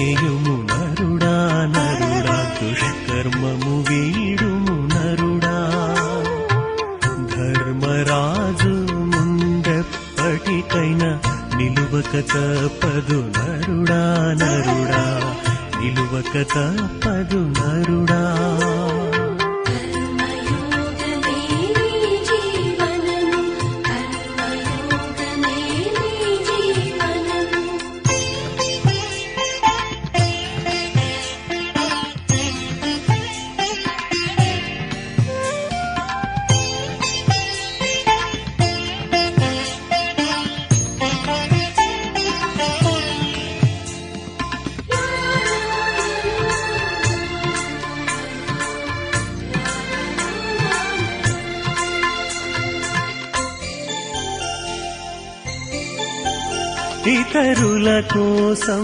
చేయుము నరుడా నరుడా, దుష్కర్మము వీడుము నరుడా. ధర్మరాజు ముందెప్పటికైనా నిలువక తప్పదు నరుడా నరుడా, నిలువక తప్పదు నరుడా. ఇతరుల కోసం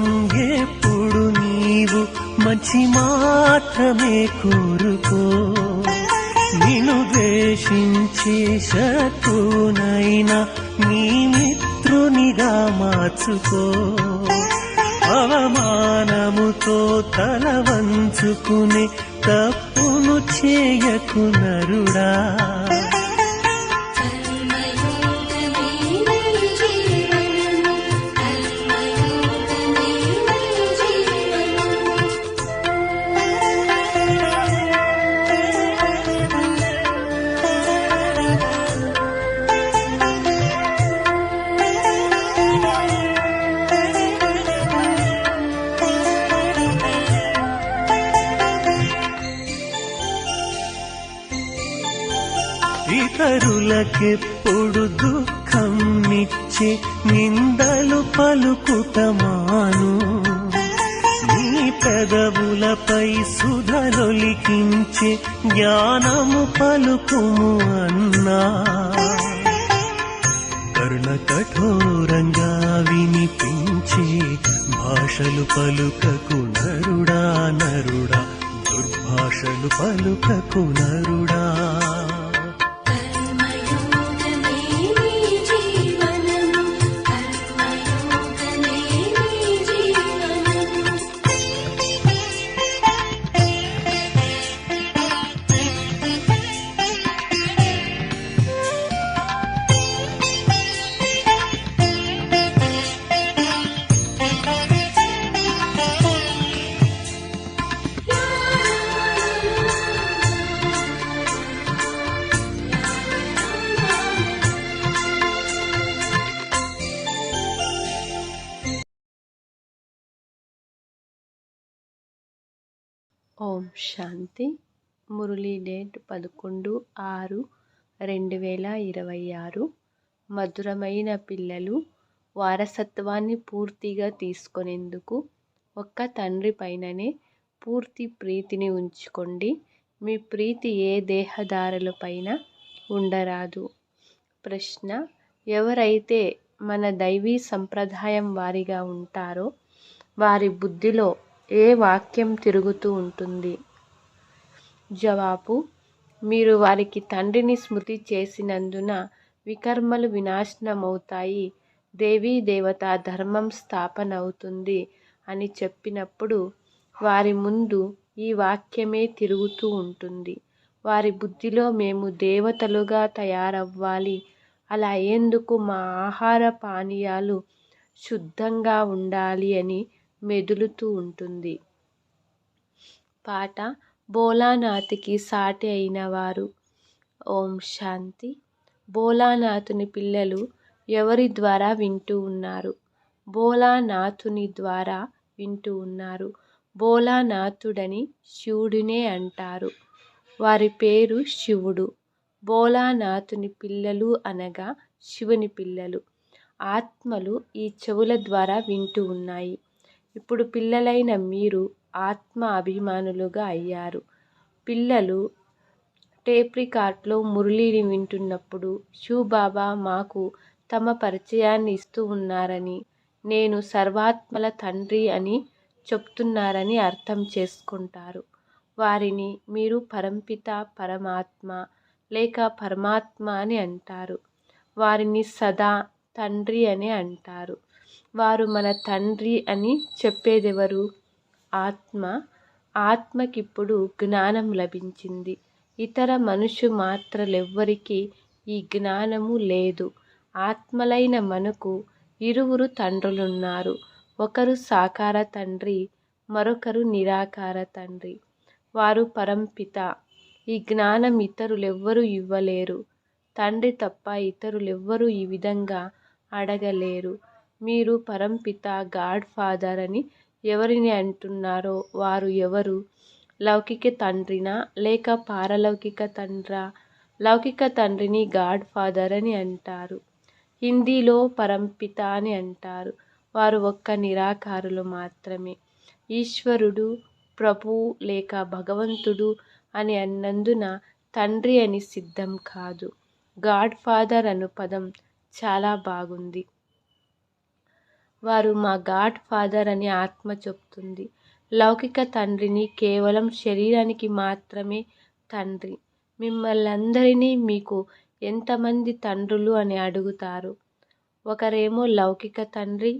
ఎప్పుడు నీవు మంచి మాత్రమే కోరుకో. నిన్ను ద్వేషించే శత్రువునైనా నీ మిత్రునిగా మార్చుకో. అవమానముతో తల వంచుకునే తప్పును చేయకు నరుడా. ఇతరులకెప్పుడు దుఃఖమిచ్చే నిందలు పలుకుటమాను. నీ పెదవులపై సుధలొలికించే జ్ఞానము పలుకుము అన్నా. కరుణ కఠోరంగా వినిపించే భాషలు పలుకకు నరుడా నరుడా, దుర్భాషలు పలుకకు నరుడా. ఓం శాంతి. మురళీ డేట్ 11/6/2026. మధురమైన పిల్లలు, వారసత్వాన్ని పూర్తిగా తీసుకొనేందుకు ఒక్క తండ్రి పైననే పూర్తి ప్రీతిని ఉంచుకోండి. మీ ప్రీతి ఏ దేహదారులపైన ఉండరాదు. ప్రశ్న: ఎవరైతే మన దైవీ సంప్రదాయం వారిగా ఉంటారో వారి బుద్ధిలో ఏ వాక్యం తిరుగుతూ ఉంటుంది? జవాబు: మీరు వారికి తండ్రిని స్మృతి చేసినందున వికర్మలు వినాశనమవుతాయి, దేవీ దేవత ధర్మం స్థాపన అవుతుంది అని చెప్పినప్పుడు వారి ముందు ఈ వాక్యమే తిరుగుతూ ఉంటుంది. వారి బుద్ధిలో మేము దేవతలుగా తయారవ్వాలి, అలా అయ్యేందుకు మా ఆహార పానీయాలు శుద్ధంగా ఉండాలి అని మెదులుతూ ఉంటుంది. పాట: భోలానాథ్కి సాటి అయిన వారు. ఓం శాంతి. భోలానాథుని పిల్లలు ఎవరి ద్వారా వింటూ ఉన్నారు? భోలానాథుని ద్వారా వింటూ ఉన్నారు. భోలానాథుడని శివుడినే అంటారు. వారి పేరు శివుడు. భోలానాథుని పిల్లలు అనగా శివుని పిల్లలు. ఆత్మలు ఈ చెవుల ద్వారా వింటూ ఉన్నాయి. ఇప్పుడు పిల్లలైన మీరు ఆత్మ అభిమానులుగా అయ్యారు. పిల్లలు టేప్ రికార్డ్లో మురళిని వింటున్నప్పుడు శివబాబా మాకు తమ పరిచయాన్ని ఇస్తూ ఉన్నారని, నేను సర్వాత్మల తండ్రి అని చెప్తున్నారని అర్థం చేసుకుంటారు. వారిని మీరు పరంపిత పరమాత్మ లేక పరమాత్మ అని అంటారు. వారిని సదా తండ్రి అని అంటారు. వారు మన తండ్రి అని చెప్పేదెవరు? ఆత్మకిప్పుడు జ్ఞానం లభించింది. ఇతర మాత్రలెవ్వరికీ ఈ జ్ఞానము లేదు. ఆత్మలైన మనకు ఇరువురు తండ్రులున్నారు. ఒకరు సాకార తండ్రి, మరొకరు నిరాకార తండ్రి. వారు పరంపిత. ఈ జ్ఞానం ఇతరులెవ్వరూ ఇవ్వలేరు. తండ్రి తప్ప ఇతరులెవ్వరూ ఈ విధంగా అడగలేరు. మీరు పరంపిత, గాడ్ ఫాదర్ అని ఎవరిని అంటున్నారో వారు ఎవరు? లౌకిక తండ్రినా లేక పారలౌకిక తండ్రా? లౌకిక తండ్రిని గాడ్ ఫాదర్ అని అంటారు. హిందీలో పరంపిత అని అంటారు. వారు ఒక్క నిరాకారులు మాత్రమే. ఈశ్వరుడు, ప్రభువు లేక భగవంతుడు అని అన్నందున తండ్రి అని సిద్ధం కాదు. గాడ్ ఫాదర్ అను పదం చాలా బాగుంది. వారు మా గాడ్ ఫాదర్ అని ఆత్మ చెప్తుంది. లౌకిక తండ్రిని కేవలం శరీరానికి మాత్రమే తండ్రి. మిమ్మల్నందరినీ మీకు ఎంతమంది తండ్రులు అని అడుగుతారు. ఒకరేమో లౌకిక తండ్రి,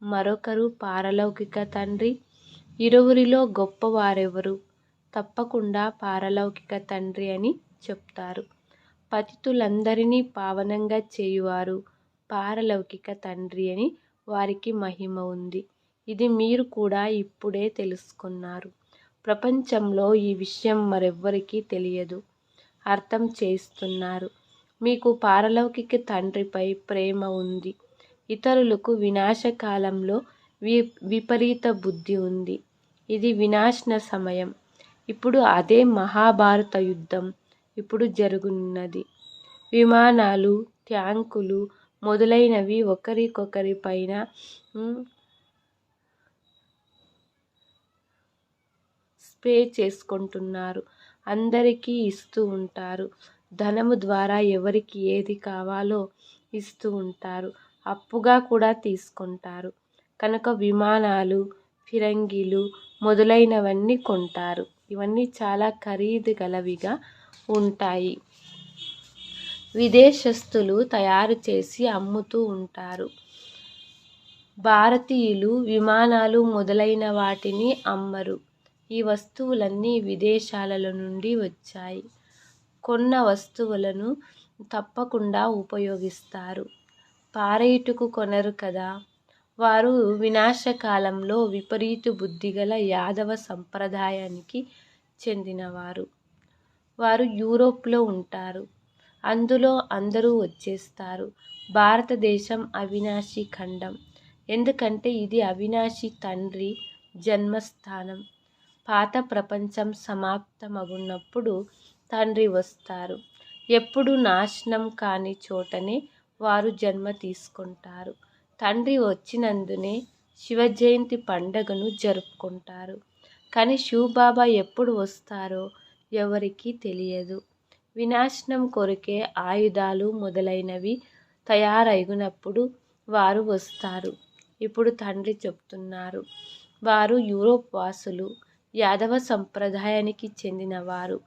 మరొకరు పారలౌకిక తండ్రి. ఇరువురిలో గొప్పవారెవరు? తప్పకుండా పారలౌకిక తండ్రి అని చెప్తారు. పతితులందరినీ పావనంగా చేయువారు పారలౌకిక తండ్రి అని వారికి మహిమ ఉంది. ఇది మీరు కూడా ఇప్పుడే తెలుసుకున్నారు. ప్రపంచంలో ఈ విషయం మరెవ్వరికీ తెలియదు. అర్థం చేస్తున్నారు. మీకు పారలౌకిక తండ్రిపై ప్రేమ ఉంది. ఇతరులకు వినాశకాలంలో విపరీత బుద్ధి ఉంది. ఇది వినాశన సమయం. ఇప్పుడు అదే మహాభారత యుద్ధం ఇప్పుడు జరుగుతున్నది. విమానాలు, ట్యాంకులు మొదలైనవి ఒకరికొకరి పైన స్ప్రే చేసుకుంటున్నారు. అందరికీ ఇస్తూ ఉంటారు. ధనము ద్వారా ఎవరికి ఏది కావాలో ఇస్తూ ఉంటారు. అప్పుగా కూడా తీసుకుంటారు. కనుక విమానాలు, ఫిరంగీలు మొదలైనవన్నీ కొంటారు. ఇవన్నీ చాలా ఖరీదు గలవిగా ఉంటాయి. విదేశస్థులు తయారు చేసి అమ్ముతూ ఉంటారు. భారతీయులు విమానాలు మొదలైన వాటిని అమ్మరు. ఈ వస్తువులన్నీ విదేశాల నుండి వచ్చాయి. కొన్న వస్తువులను తప్పకుండా ఉపయోగిస్తారు. పారేయుటకు కొనరు కదా. వారు వినాశకాలంలో విపరీత బుద్ధిగల యాదవ సంప్రదాయానికి చెందినవారు. వారు యూరోప్లో ఉంటారు. అందులో అందరూ వచ్చేస్తారు. భారతదేశం అవినాశి ఖండం. ఎందుకంటే ఇది అవినాశి తండ్రి జన్మస్థానం. పాత ప్రపంచం సమాప్తమగున్నప్పుడు తండ్రి వస్తారు. ఎప్పుడు నాశనం కాని చోటనే వారు జన్మ తీసుకుంటారు. తండ్రి వచ్చినందునే శివ జయంతి పండుగను జరుపుకుంటారు. కానీ శివబాబా ఎప్పుడు వస్తారో ఎవరికీ తెలియదు. వినాశనం కొరకే ఆయుధాలు మొదలైనవి తయారైనప్పుడు వారు వస్తారు. ఇప్పుడు తండ్రి చెప్తున్నారు. వారు యూరోప్ వాసులు, యాదవ సంప్రదాయానికి చెందినవారు.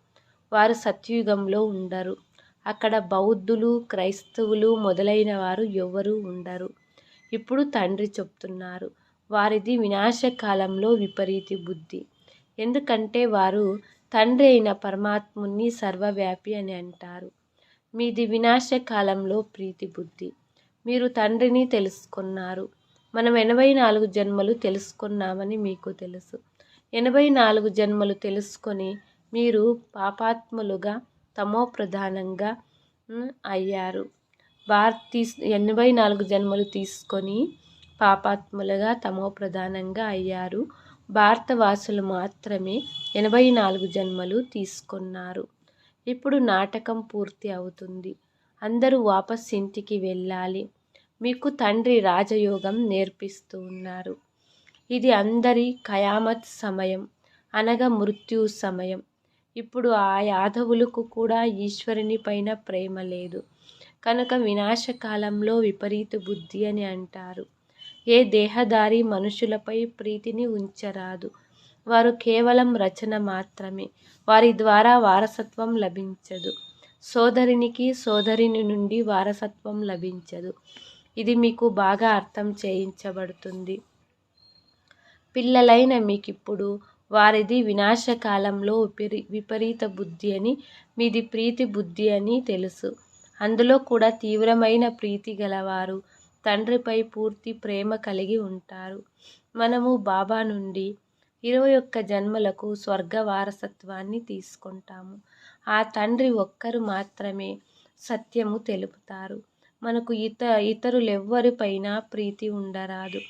వారు సత్యుగంలో ఉండరు. అక్కడ బౌద్ధులు, క్రైస్తవులు మొదలైన వారు ఎవరూ ఉండరు. ఇప్పుడు తండ్రి చెప్తున్నారు. వారిది వినాశకాలంలో విపరీత బుద్ధి. ఎందుకంటే వారు తండ్రి అయిన పరమాత్ముని సర్వవ్యాపి అని అంటారు. మీది వినాశకాలంలో ప్రీతి బుద్ధి. మీరు తండ్రిని తెలుసుకున్నారు. మనం 84 జన్మలు తెలుసుకున్నామని మీకు తెలుసు. 84 జన్మలు తెలుసుకొని మీరు పాపాత్ములుగా తమో ప్రధానంగా అయ్యారు. 84 జన్మలు తీసుకొని పాపాత్ములుగా తమో ప్రధానంగా అయ్యారు. భారతవాసులు మాత్రమే 84 జన్మలు తీసుకున్నారు. ఇప్పుడు నాటకం పూర్తి అవుతుంది. అందరూ వాపస్ ఇంటికి వెళ్ళాలి. మీకు తండ్రి రాజయోగం నేర్పిస్తూ ఉన్నారు. ఇది అందరి ఖయామత్ సమయం అనగా మృత్యు సమయం. ఇప్పుడు ఆ యాదవులకు కూడా ఈశ్వరుని పైన ప్రేమ లేదు. కనుక వినాశకాలంలో విపరీత బుద్ధి అని అంటారు. ఏ దేహధారి మనుషులపై ప్రీతిని ఉంచరాదు. వారు కేవలం రచన మాత్రమే. వారి ద్వారా వారసత్వం లభించదు. సోదరునికి సోదరుని నుండి వారసత్వం లభించదు. ఇది మీకు బాగా అర్థం చేయించబడుతుంది. పిల్లలైన మీకిప్పుడు వారిది వినాశకాలంలో విపరీత బుద్ధి అని, మీది ప్రీతి బుద్ధి అని తెలుసు. అందులో కూడా తీవ్రమైన ప్రీతి గలవారు తండ్రిపై పూర్తి ప్రేమ కలిగి ఉంటారు. మనము బాబా నుండి 21 జన్మలకు స్వర్గ వారసత్వాన్ని తీసుకుంటాము. ఆ తండ్రి ఒక్కరు మాత్రమే సత్యము తెలుపుతారు. మనకు ఇతరులెవ్వరిపైనా ప్రీతి ఉండరాదు.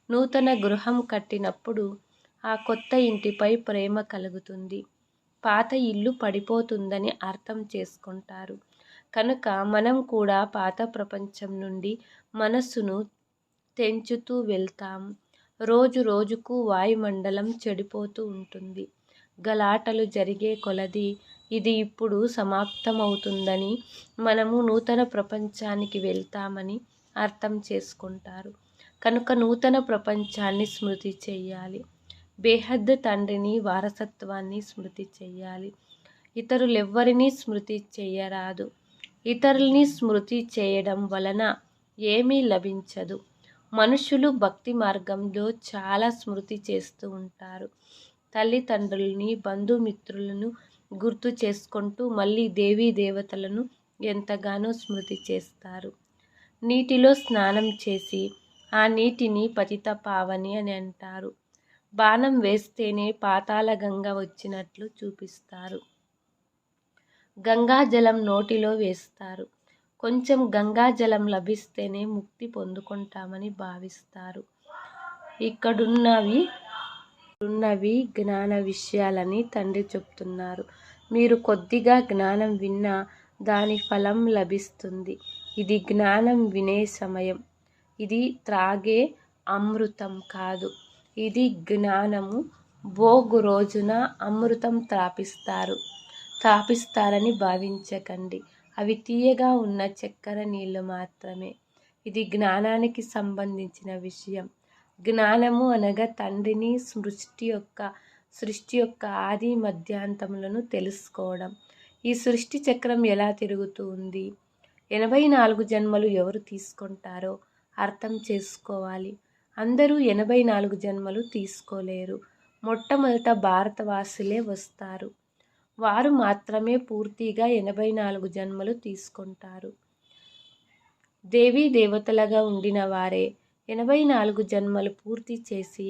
నూతన గృహం కట్టినప్పుడు ఆ కొత్త ఇంటిపై ప్రేమ కలుగుతుంది. పాత ఇల్లు పడిపోతుందని అర్థం చేసుకుంటారు. కనుక మనం కూడా పాత ప్రపంచం నుండి మనస్సును తెంచుతూ వెళ్తాము. రోజు రోజుకు వాయుమండలం చెడిపోతూ ఉంటుంది. గలాటలు జరిగే కొలది ఇది ఇప్పుడు సమాప్తమవుతుందని, మనము నూతన ప్రపంచానికి వెళ్తామని అర్థం చేసుకుంటారు. కనుక నూతన ప్రపంచాన్ని స్మృతి చెయ్యాలి. బేహద్ తండ్రిని వారసత్వాన్ని స్మృతి చెయ్యాలి. ఇతరులెవ్వరినీ స్మృతి చెయ్యరాదు. ఇతరుల్ని స్మృతి చేయడం వలన ఏమీ లభించదు. మనుషులు భక్తి మార్గంలో చాలా స్మృతి చేస్తూ ఉంటారు. తల్లిదండ్రులని, బంధుమిత్రులను గుర్తు చేసుకుంటూ మళ్ళీ దేవీ దేవతలను ఎంతగానో స్మృతి చేస్తారు. నీటిలో స్నానం చేసి ఆ నీటిని పతిత పావని అని అంటారు. బాణం వేస్తేనే పాతాళ గంగ వచ్చినట్లు చూపిస్తారు. గంగాజలం నోటిలో వేస్తారు. కొంచెం గంగాజలం లభిస్తేనే ముక్తి పొందుకుంటామని భావిస్తారు. ఇక్కడున్నవి జ్ఞాన విషయాలని తండ్రి చెప్తున్నారు. మీరు కొద్దిగా జ్ఞానం విన్నా దాని ఫలం లభిస్తుంది. ఇది జ్ఞానం వినే సమయం. ఇది త్రాగే అమృతం కాదు. ఇది జ్ఞానము. భోగు రోజున అమృతం తాపిస్తారని భావించకండి. అవి తీయగా ఉన్న చక్కెర నీళ్లు మాత్రమే. ఇది జ్ఞానానికి సంబంధించిన విషయం. జ్ఞానము అనగా తండ్రిని, సృష్టి యొక్క ఆది మధ్యాంతములను తెలుసుకోవడం. ఈ సృష్టి చక్రం ఎలా తిరుగుతూ ఉంది, 84 జన్మలు ఎవరు తీసుకుంటారో అర్థం చేసుకోవాలి. అందరూ 84 జన్మలు తీసుకోలేరు. మొట్టమొదట భారతవాసులే వస్తారు. వారు మాత్రమే పూర్తిగా 84 జన్మలు తీసుకుంటారు. దేవీ దేవతలుగా ఉండిన వారే 84 జన్మలు పూర్తి చేసి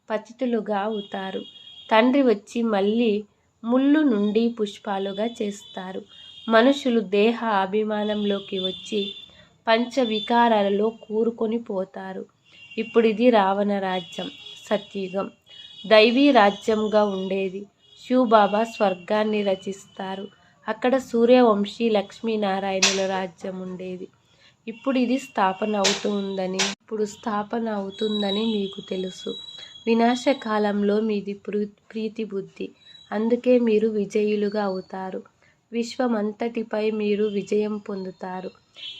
పతితులుగా అవుతారు. తండ్రి వచ్చి మళ్ళీ ముళ్ళు నుండి పుష్పాలుగా చేస్తారు. మనుషులు దేహ అభిమానంలోకి వచ్చి పంచ వికారాలలో కూరుకొని పోతారు. ఇప్పుడు ఇది రావణ రాజ్యం, సత్యుగం. దైవీ రాజ్యంగా ఉండేది. శివబాబా స్వర్గాన్ని రచిస్తారు. అక్కడ సూర్యవంశీ లక్ష్మీనారాయణుల రాజ్యం ఉండేది. ఇప్పుడు ఇది స్థాపన అవుతుందని మీకు తెలుసు. వినాశకాలంలో మీది ప్రీతి బుద్ధి. అందుకే మీరు విజయులుగా అవుతారు. విశ్వమంతటిపై మీరు విజయం పొందుతారు.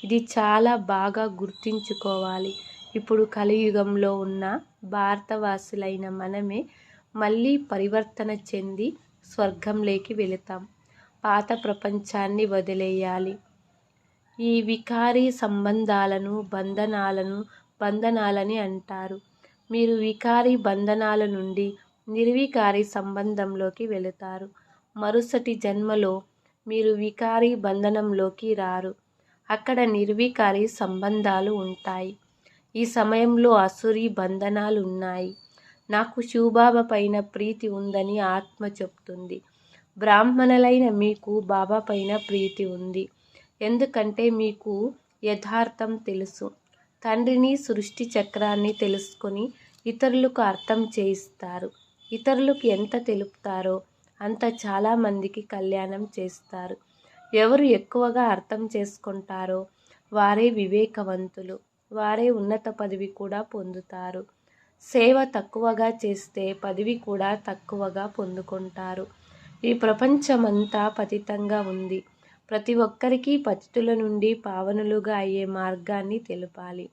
ఇది చాలా బాగా గుర్తుంచుకోవాలి. ఇప్పుడు కలియుగంలో ఉన్న భారతవాసులైన మనమే మళ్ళీ పరివర్తన చెంది స్వర్గంలోకి వెళతాం. పాత ప్రపంచాన్ని వదిలేయాలి. ఈ వికారీ సంబంధాలను బంధనాలని అంటారు. మీరు వికారీ బంధనాల నుండి నిర్వికారీ సంబంధంలోకి వెళతారు. మరుసటి జన్మలో మీరు వికారీ బంధనంలోకి రారు. అక్కడ నిర్వికారీ సంబంధాలు ఉంటాయి. ఈ సమయంలో అసురీ బంధనాలు ఉన్నాయి. నాకు శివబాబా పైన ప్రీతి ఉందని ఆత్మ చెప్తుంది. బ్రాహ్మణులైన మీకు బాబా పైన ప్రీతి ఉంది. ఎందుకంటే మీకు యథార్థం తెలుసు. తండ్రిని, సృష్టి చక్రాన్ని తెలుసుకొని ఇతరులకు అర్థం చేయిస్తారు. ఇతరులకు ఎంత తెలుపుతారో అంత చాలామందికి కళ్యాణం చేస్తారు. ఎవరు ఎక్కువగా అర్థం చేసుకుంటారో వారే వివేకవంతులు. వారే ఉన్నత పదవి కూడా పొందుతారు. సేవ తక్కువగా చేస్తే పదవి కూడా తక్కువగా పొందుకుంటారు. ఈ ప్రపంచమంతా పతితంగా ఉంది. ప్రతి ఒక్కరికి పతితుల నుండి పావనులుగా అయ్యే మార్గాన్ని తెలపాలి.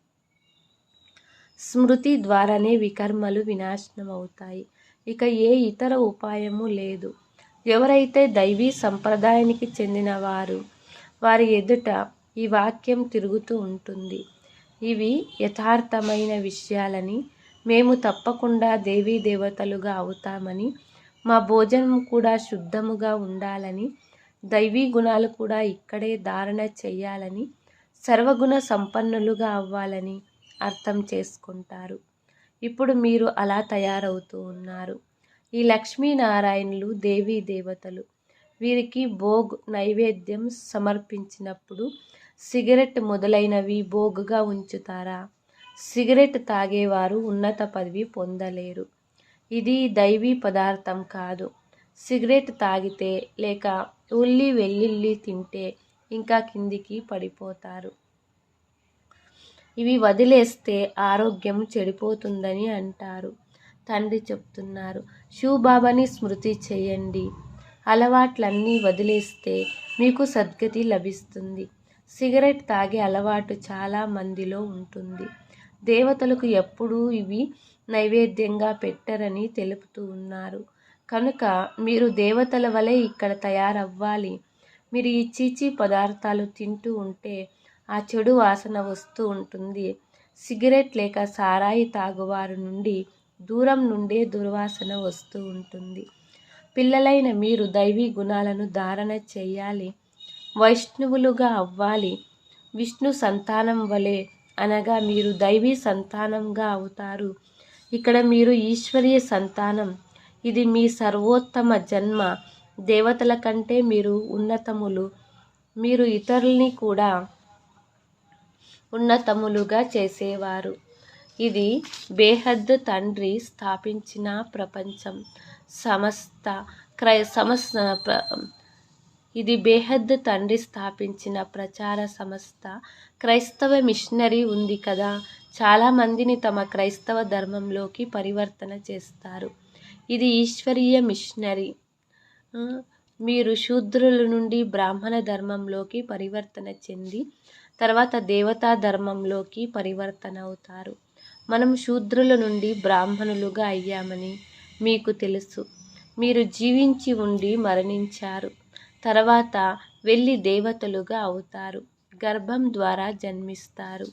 స్మృతి ద్వారానే వికర్మలు వినాశనం అవుతాయి. ఇక ఏ ఇతర ఉపాయము లేదు. ఎవరైతే దైవీ సంప్రదాయానికి చెందిన వారి ఎదుట ఈ వాక్యం తిరుగుతూ ఉంటుంది. ఇవి యథార్థమైన విషయాలని మేము తప్పకుండా దేవీ దేవతలుగా అవుతామని, మా భోజనం కూడా శుద్ధముగా ఉండాలని, దైవీ గుణాలు కూడా ఇక్కడే ధారణ చెయ్యాలని, సర్వగుణ సంపన్నులుగా అవ్వాలని అర్థం చేసుకుంటారు. ఇప్పుడు మీరు అలా తయారవుతూ ఉన్నారు. ఈ లక్ష్మీనారాయణులు దేవీ దేవతలు. వీరికి భోగ్ నైవేద్యం సమర్పించినప్పుడు సిగరెట్ మొదలైనవి భోగుగా ఉంచుతారా? సిగరెట్ తాగేవారు ఉన్నత పదవి పొందలేరు. ఇది దైవీ పదార్థం కాదు. సిగరెట్ తాగితే లేక ఉల్లి వెల్లుల్లి తింటే ఇంకా కిందికి పడిపోతారు. ఇవి వదిలేస్తే ఆరోగ్యం చెడిపోతుందని అంటారు. తండ్రి చెప్తున్నారు, శివబాబాని స్మృతి చేయండి. అలవాట్లన్నీ వదిలేస్తే మీకు సద్గతి లభిస్తుంది. సిగరెట్ తాగే అలవాటు చాలా మందిలో ఉంటుంది. దేవతలకు ఎప్పుడూ ఇవి నైవేద్యంగా పెట్టరని తెలుపుతూ ఉన్నారు. కనుక మీరు దేవతల వలె ఇక్కడ తయారవ్వాలి. మీరు ఈ చీచీ పదార్థాలు తింటూ ఉంటే ఆ చెడు వాసన వస్తూ ఉంటుంది. సిగరెట్ లేక సారాయి తాగువారు నుండి దూరం నుండే దుర్వాసన వస్తూ ఉంటుంది. పిల్లలైన మీరు దైవీ గుణాలను ధారణ చేయాలి. వైష్ణవులుగా అవ్వాలి. విష్ణు సంతానం వలె, అనగా మీరు దైవీ సంతానంగా అవుతారు. ఇక్కడ మీరు ఈశ్వరీయ సంతానం. ఇది మీ సర్వోత్తమ జన్మ. దేవతల కంటే మీరు ఉన్నతములు. మీరు ఇతరుల్ని కూడా ఉన్నతములుగా చేసేవారు. ఇది బేహద్ తండ్రి స్థాపించిన ప్రపంచం సమస్త ఇది బేహద్ తండ్రి స్థాపించిన ప్రచార సంస్థ. క్రైస్తవ మిషనరీ ఉంది కదా, చాలామందిని తమ క్రైస్తవ ధర్మంలోకి పరివర్తన చేస్తారు. ఇది ఈశ్వరీయ మిషనరీ. మీరు శూద్రుల నుండి బ్రాహ్మణ ధర్మంలోకి పరివర్తన చెంది తర్వాత దేవతా ధర్మంలోకి పరివర్తన అవుతారు. మనం శూద్రుల నుండి బ్రాహ్మణులుగా అయ్యామని మీకు తెలుసు. మీరు జీవించి ఉండి మరణించారు. తర్వాత వెళ్ళి దేవతలుగా అవుతారు. గర్భం ద్వారా జన్మిస్తారు.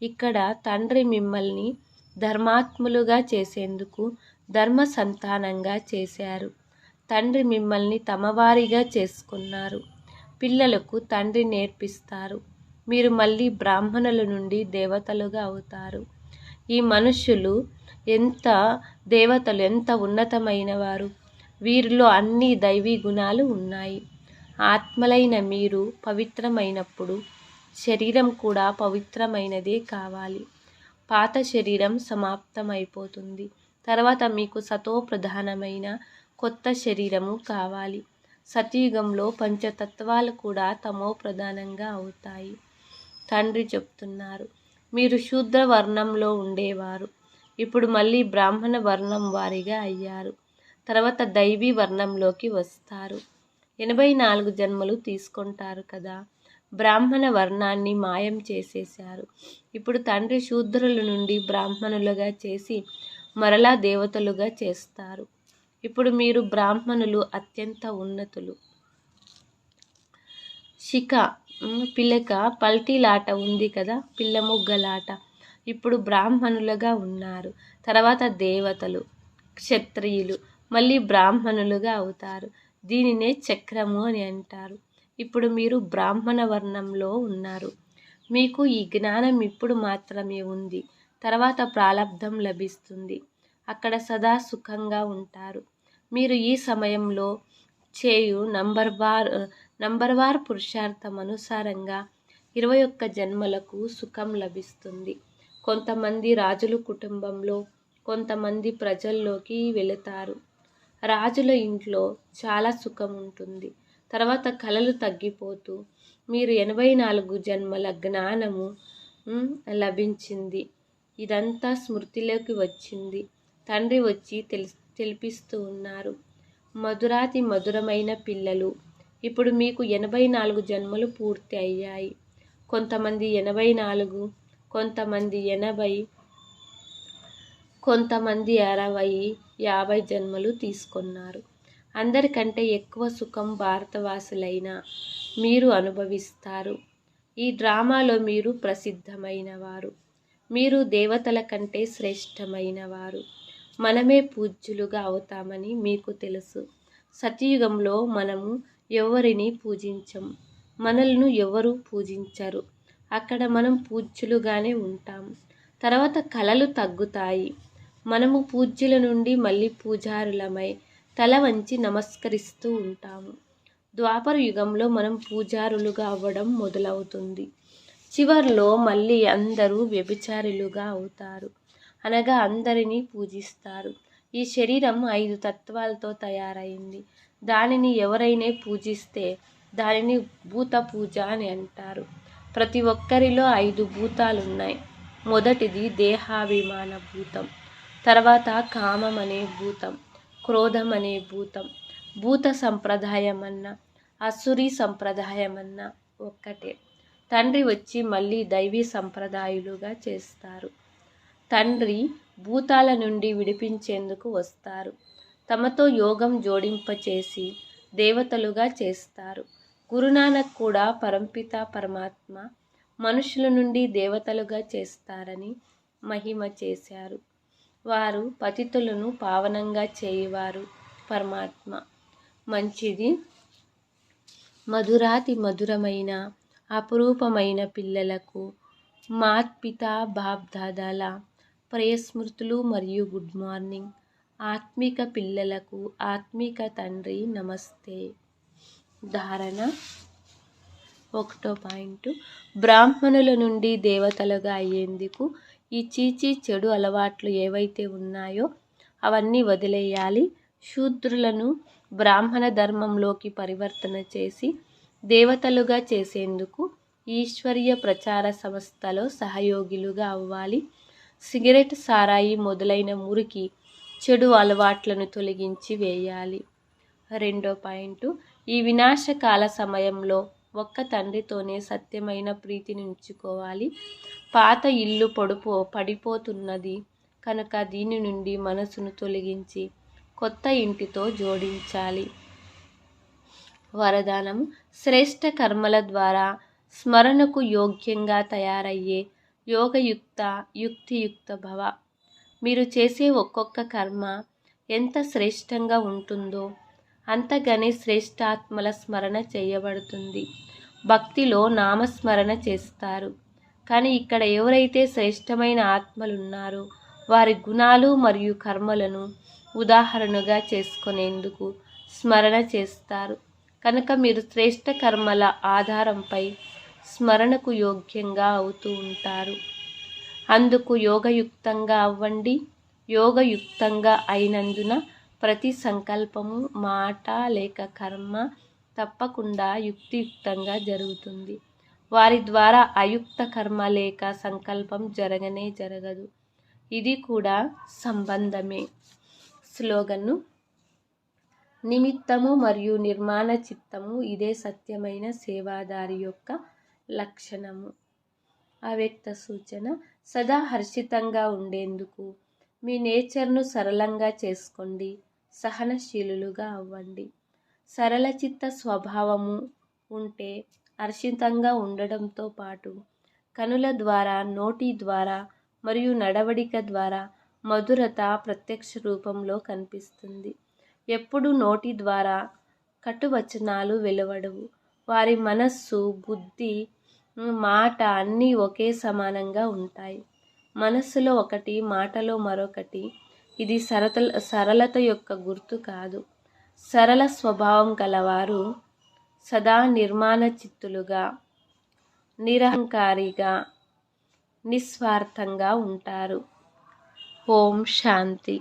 ఇక్కడ తండ్రి మిమ్మల్ని ధర్మాత్ములుగా చేసేందుకు ధర్మ సంతానంగా చేశారు. తండ్రి మిమ్మల్ని తమవారిగా చేసుకున్నారు. పిల్లలకు తండ్రి నేర్పిస్తారు. మీరు మళ్ళీ బ్రాహ్మణుల నుండి దేవతలుగా అవుతారు. ఈ మనుష్యులు దేవతలు ఎంత ఉన్నతమైన వారు. వీరిలో అన్ని దైవీ గుణాలు ఉన్నాయి. ఆత్మలైన మీరు పవిత్రమైనప్పుడు శరీరం కూడా పవిత్రమైనదే కావాలి. పాత శరీరం సమాప్తమైపోతుంది. తర్వాత మీకు సతోప్రధానమైన కొత్త శరీరము కావాలి. సతయుగంలో పంచతత్వాలు కూడా తమో ప్రధానంగా అవుతాయి. తండ్రి చెప్తున్నారు, మీరు శూద్ర వర్ణంలో ఉండేవారు. ఇప్పుడు మళ్ళీ బ్రాహ్మణ వర్ణం వారిగా అయ్యారు. తర్వాత దైవీ వర్ణంలోకి వస్తారు. 84 జన్మలు తీసుకుంటారు కదా. బ్రాహ్మణ వర్ణాన్ని మాయం చేసేశారు. ఇప్పుడు తండ్రి శూద్రుల నుండి బ్రాహ్మణులుగా చేసి మరలా దేవతలుగా చేస్తారు. ఇప్పుడు మీరు బ్రాహ్మణులు, అత్యంత ఉన్నతులు. పిల్లక పల్టీలాట ఉంది కదా, పిల్ల ముగ్గలాట. ఇప్పుడు బ్రాహ్మణులుగా ఉన్నారు. తర్వాత దేవతలు, క్షత్రియులు, మళ్ళీ బ్రాహ్మణులుగా అవుతారు. దీనినే చక్రము అని అంటారు. ఇప్పుడు మీరు బ్రాహ్మణ వర్ణంలో ఉన్నారు. మీకు ఈ జ్ఞానం ఇప్పుడు మాత్రమే ఉంది. తర్వాత ప్రాలబ్ధం లభిస్తుంది. అక్కడ సదా సుఖంగా ఉంటారు. మీరు ఈ సమయంలో చేయు నంబర్వార్ పురుషార్థం అనుసారంగా 21 జన్మలకు సుఖం లభిస్తుంది. కొంతమంది రాజుల కుటుంబంలో, కొంతమంది ప్రజల్లోకి వెళతారు. రాజుల ఇంట్లో చాలా సుఖం ఉంటుంది. తర్వాత కలలు తగ్గిపోతూ మీరు 84 జన్మల జ్ఞానము లభించింది. ఇదంతా స్మృతిలోకి వచ్చింది. తండ్రి వచ్చి తెలిపిస్తూ ఉన్నారు. మధురాతి మధురమైన పిల్లలు. ఇప్పుడు మీకు 84 జన్మలు పూర్తి అయ్యాయి. కొంతమంది 84, కొంతమంది 80, కొంతమంది 60, 50 జన్మలు తీసుకున్నారు. అందరికంటే ఎక్కువ సుఖం భారతవాసులైన మీరు అనుభవిస్తారు. ఈ డ్రామాలో మీరు ప్రసిద్ధమైన వారు. మీరు దేవతల కంటే శ్రేష్టమైన వారు. మనమే పూజ్యులుగా అవుతామని మీకు తెలుసు. సత్యయుగంలో మనము ఎవరిని పూజించం, మనల్ని ఎవరు పూజించరు. అక్కడ మనం పూజ్యులుగానే ఉంటాం. తర్వాత కళలు తగ్గుతాయి. మనము పూజ్యుల నుండి మళ్ళీ పూజారులమై తల వంచి నమస్కరిస్తూ ఉంటాము. ద్వాపర యుగంలో మనం పూజారులుగా అవ్వడం మొదలవుతుంది. చివర్లో మళ్ళీ అందరూ వ్యభిచారులుగా అవుతారు, అనగా అందరినీ పూజిస్తారు. ఈ శరీరం 5 తత్వాలతో తయారైంది. దానిని ఎవరైనా పూజిస్తే దానిని భూత పూజ అని అంటారు. ప్రతి ఒక్కరిలో 5 భూతాలున్నాయి. మొదటిది దేహాభిమాన భూతం, తర్వాత కామం అనే భూతం, క్రోధం అనే భూతం. భూత సంప్రదాయమన్న అసురీ సంప్రదాయమన్న ఒక్కటే. తండ్రి వచ్చి మళ్ళీ దైవీ సంప్రదాయులుగా చేస్తారు. తండ్రి భూతాల నుండి విడిపించేందుకు వస్తారు. తమతో యోగం జోడింపచేసి దేవతలుగా చేస్తారు. గురునానక్ కూడా పరంపిత పరమాత్మ మనుషుల నుండి దేవతలుగా చేస్తారని మహిమ చేశారు. వారు పతితులను పావనంగా చేయువారు పరమాత్మ. మంచిది. మధురాతి మధురమైన అపురూపమైన పిల్లలకు మాత్పిత బాప్దాదాల ప్రేయస్మృతులు మరియు గుడ్ మార్నింగ్. ఆత్మిక పిల్లలకు ఆత్మిక తండ్రి నమస్తే. ధారణ 1వ పాయింట్. బ్రాహ్మణుల నుండి దేవతలుగా అయ్యేందుకు ఈ చీచీ చెడు అలవాట్లు ఏవైతే ఉన్నాయో అవన్నీ వదిలేయాలి. శూద్రులను బ్రాహ్మణ ధర్మంలోకి పరివర్తన చేసి దేవతలుగా చేసేందుకు ఈశ్వరీయ ప్రచార సంస్థలో సహయోగిలుగా అవ్వాలి. సిగరెట్, సారాయి మొదలైన మురికి చెడు అలవాట్లను తొలగించి వేయాలి. 2వ పాయింట్. ఈ వినాశకాల సమయంలో ఒక్క తండ్రితోనే సత్యమైన ప్రీతిని ఉంచుకోవాలి. పాత ఇల్లు పడిపోతున్నది కనుక దీని నుండి మనసును తొలగించి కొత్త ఇంటితో జోడించాలి. వరదానం. శ్రేష్ఠ కర్మల ద్వారా స్మరణకు యోగ్యంగా తయారయ్యే యోగయుక్త యుక్తియుక్త భవ. మీరు చేసే ఒక్కొక్క కర్మ ఎంత శ్రేష్టంగా ఉంటుందో అంతగానే శ్రేష్టాత్మల స్మరణ చేయబడుతుంది. భక్తిలో నామస్మరణ చేస్తారు. కానీ ఇక్కడ ఎవరైతే శ్రేష్టమైన ఆత్మలున్నారో వారి గుణాలు మరియు కర్మలను ఉదాహరణగా చేసుకునేందుకు స్మరణ చేస్తారు. కనుక మీరు శ్రేష్ఠ కర్మల ఆధారంపై స్మరణకు యోగ్యంగా అవుతూ ఉంటారు. అందుకు యోగయుక్తంగా అవ్వండి. యోగయుక్తంగా అయినందున ప్రతి సంకల్పము, మాట లేక కర్మ తప్పకుండా యుక్తియుక్తంగా జరుగుతుంది. వారి ద్వారా అయుక్త కర్మ లేక సంకల్పం జరగనే జరగదు. ఇది కూడా సంబంధమే. స్లోగన్ను. నిమిత్తము మరియు నిర్మాణ చిత్తము ఇదే సత్యమైన సేవాదారి యొక్క లక్షణము. అవ్యక్త సూచన. సదా హర్షితంగా ఉండేందుకు మీ నేచర్ను సరళంగా చేసుకోండి. సహనశీలుగా అవ్వండి. సరళ చిత్త స్వభావము ఉంటే హర్షితంగా ఉండడంతో పాటు కనుల ద్వారా, నోటి ద్వారా మరియు నడవడిక ద్వారా మధురత ప్రత్యక్ష రూపంలో కనిపిస్తుంది. ఎప్పుడు నోటి ద్వారా కటువచనాలు వెలువడవు. వారి మనస్సు, బుద్ధి, మాట అన్నీ ఒకే సమానంగా ఉంటాయి. మనస్సులో ఒకటి, మాటలో మరొకటి. ఇది సరళత యొక్క గుర్తు కాదు. సరళ స్వభావం గలవారు సదా నిర్మాణ చిత్తులుగా, నిరహంకారిగా, నిస్వార్థంగా ఉంటారు. ఓం శాంతి.